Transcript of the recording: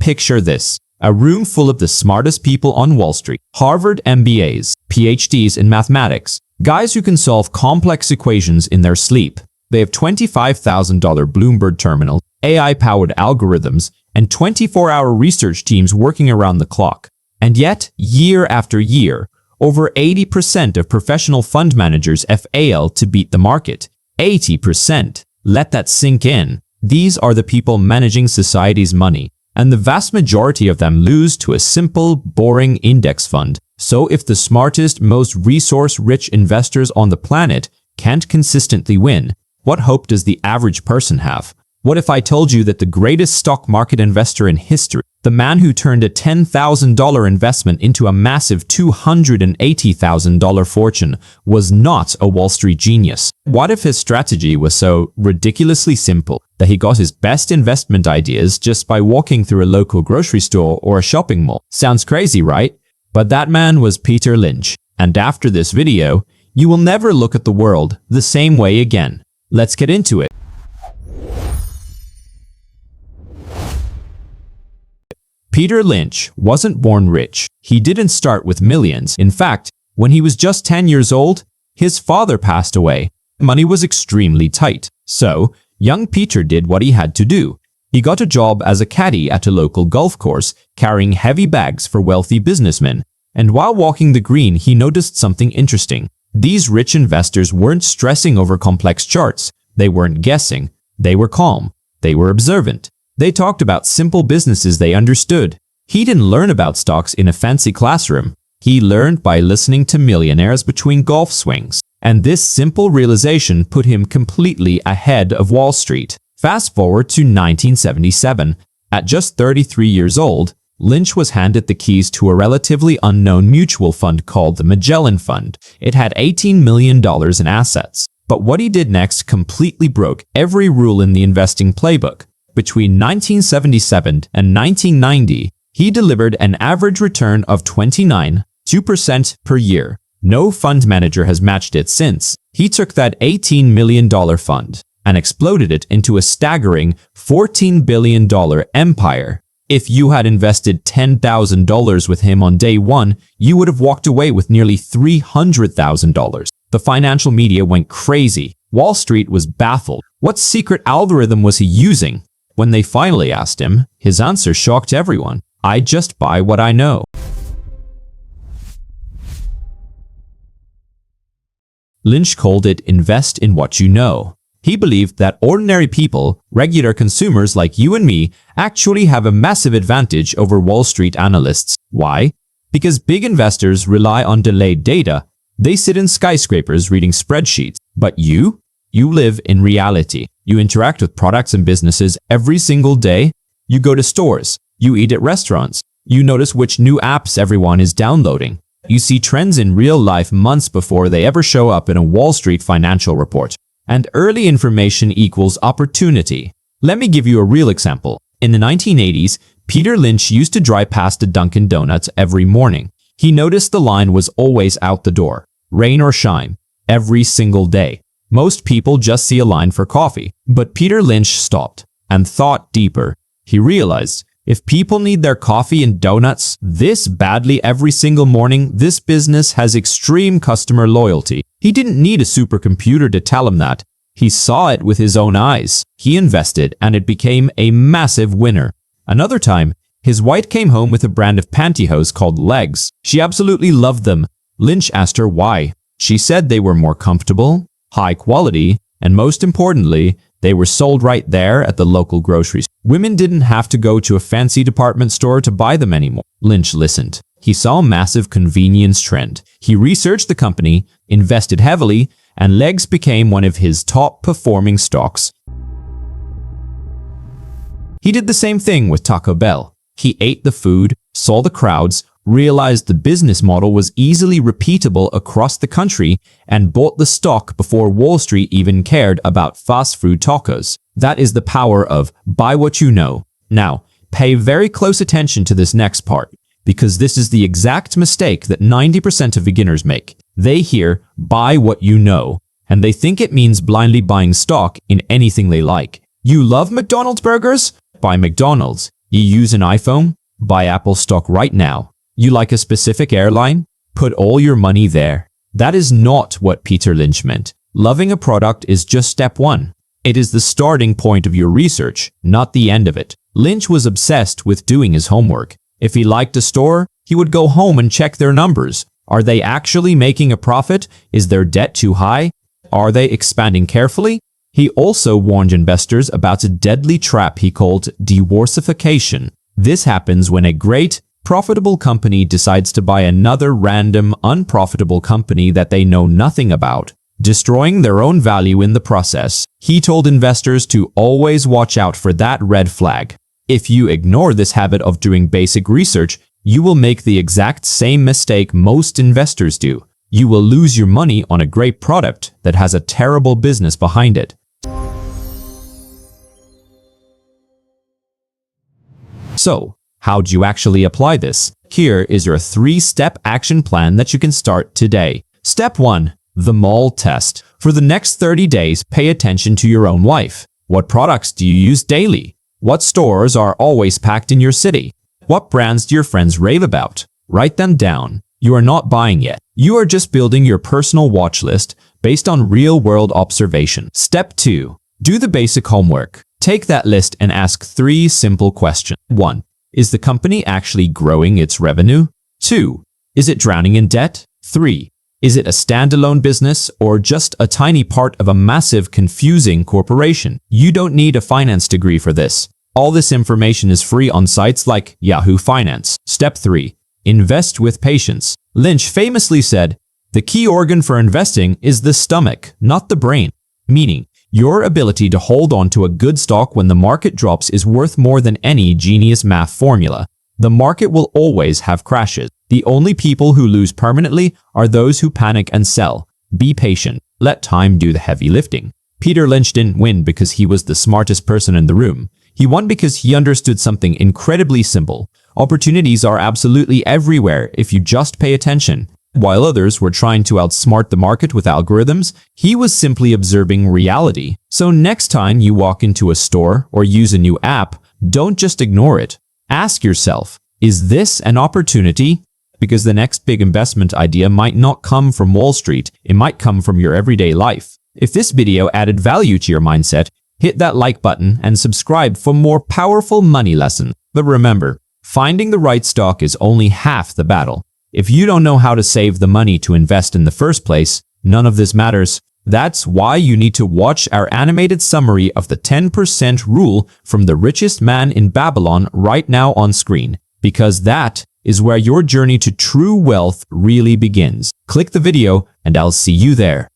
picture this. A room full of the smartest people on Wall Street. Harvard MBAs, PhDs in mathematics. Guys who can solve complex equations in their sleep. They have $25,000 Bloomberg terminals, AI-powered algorithms, and 24-hour research teams working around the clock. And yet, year after year, over 80% of professional fund managers fail to beat the market. 80%. Let that sink in. These are the people managing society's money, and the vast majority of them lose to a simple, boring index fund. So if the smartest, most resource-rich investors on the planet can't consistently win, what hope does the average person have? What if I told you that the greatest stock market investor in history, the man who turned a $10,000 investment into a massive $280,000 fortune, was not a Wall Street genius? What if his strategy was so ridiculously simple that he got his best investment ideas just by walking through a local grocery store or a shopping mall? Sounds crazy, right? But that man was Peter Lynch, and after this video, you will never look at the world the same way again. Let's get into it. Peter Lynch wasn't born rich. He didn't start with millions. In fact, when he was just 10 years old, his father passed away. Money was extremely tight. So, young Peter did what he had to do. He got a job as a caddy at a local golf course, carrying heavy bags for wealthy businessmen. And while walking the green, he noticed something interesting. These rich investors weren't stressing over complex charts. They weren't guessing. They were calm. They were observant. They talked about simple businesses they understood. He didn't learn about stocks in a fancy classroom. He learned by listening to millionaires between golf swings. And this simple realization put him completely ahead of Wall Street. Fast forward to 1977. At just 33 years old, Lynch was handed the keys to a relatively unknown mutual fund called the Magellan Fund. It had $18 million in assets. But what he did next completely broke every rule in the investing playbook. Between 1977 and 1990, he delivered an average return of 29.2% per year. No fund manager has matched it since. He took that $18 million fund and exploded it into a staggering $14 billion empire. If you had invested $10,000 with him on day one, you would have walked away with nearly $300,000. The financial media went crazy. Wall Street was baffled. What secret algorithm was he using? When they finally asked him, his answer shocked everyone. I just buy what I know. Lynch called it invest in what you know. He believed that ordinary people, regular consumers like you and me, actually have a massive advantage over Wall Street analysts. Why? Because big investors rely on delayed data. They sit in skyscrapers reading spreadsheets. But you live in reality. You interact with products and businesses every single day. You go to stores. You eat at restaurants. You notice which new apps everyone is downloading. You see trends in real life months before they ever show up in a Wall Street financial report. And early information equals opportunity. Let me give you a real example. In the 1980s, Peter Lynch used to drive past a Dunkin Donuts every morning. He noticed the line was always out the door, rain or shine, every single day. Most people just see a line for coffee, but Peter Lynch stopped and thought deeper. He realized if people need their coffee and donuts this badly every single morning, this business has extreme customer loyalty. He didn't need a supercomputer to tell him that. He saw it with his own eyes. He invested and it became a massive winner. Another time, his wife came home with a brand of pantyhose called Legs. She absolutely loved them. Lynch asked her why. She said they were more comfortable, high quality, and most importantly, they were sold right there at the local grocery store. Women didn't have to go to a fancy department store to buy them anymore. Lynch listened. He saw a massive convenience trend. He researched the company, invested heavily, and Legs became one of his top performing stocks. He did the same thing with Taco Bell. He ate the food, saw the crowds, realized the business model was easily repeatable across the country, and bought the stock before Wall Street even cared about fast food tacos. That is the power of buy what you know. Now, pay very close attention to this next part, because this is the exact mistake that 90% of beginners make. They hear buy what you know, and they think it means blindly buying stock in anything they like. You love McDonald's burgers? Buy McDonald's. You use an iPhone? Buy Apple stock right now. You like a specific airline? Put all your money there. That is not what Peter Lynch meant. Loving a product is just step one. It is the starting point of your research, not the end of it. Lynch was obsessed with doing his homework. If he liked a store, he would go home and check their numbers. Are they actually making a profit? Is their debt too high? Are they expanding carefully? He also warned investors about a deadly trap he called diversification. This happens when a great, profitable company decides to buy another random, unprofitable company that they know nothing about, destroying their own value in the process. He told investors to always watch out for that red flag. If you ignore this habit of doing basic research, you will make the exact same mistake most investors do. You will lose your money on a great product that has a terrible business behind it. So, how do you actually apply this? Here is your 3-step action plan that you can start today. Step 1. The mall test. For the next 30 days, pay attention to your own life. What products do you use daily? What stores are always packed in your city? What brands do your friends rave about? Write them down. You are not buying yet. You are just building your personal watch list based on real-world observation. Step 2. Do the basic homework. Take that list and ask 3 simple questions. 1. Is the company actually growing its revenue? 2. Is it drowning in debt? 3. Is it a standalone business or just a tiny part of a massive, confusing corporation? You don't need a finance degree for this. All this information is free on sites like Yahoo Finance. Step 3. Invest with patience. Lynch famously said, "The key organ for investing is the stomach, not the brain." Meaning, your ability to hold on to a good stock when the market drops is worth more than any genius math formula. The market will always have crashes. The only people who lose permanently are those who panic and sell. Be patient. Let time do the heavy lifting. Peter Lynch didn't win because he was the smartest person in the room. He won because he understood something incredibly simple. Opportunities are absolutely everywhere if you just pay attention. While others were trying to outsmart the market with algorithms, he was simply observing reality. So next time you walk into a store or use a new app, don't just ignore it. Ask yourself, is this an opportunity? Because the next big investment idea might not come from Wall Street, it might come from your everyday life. If this video added value to your mindset, hit that like button and subscribe for more powerful money lessons. But remember, finding the right stock is only half the battle. If you don't know how to save the money to invest in the first place, none of this matters. That's why you need to watch our animated summary of the 10% rule from the richest man in Babylon right now on screen, because that is where your journey to true wealth really begins. Click the video and I'll see you there.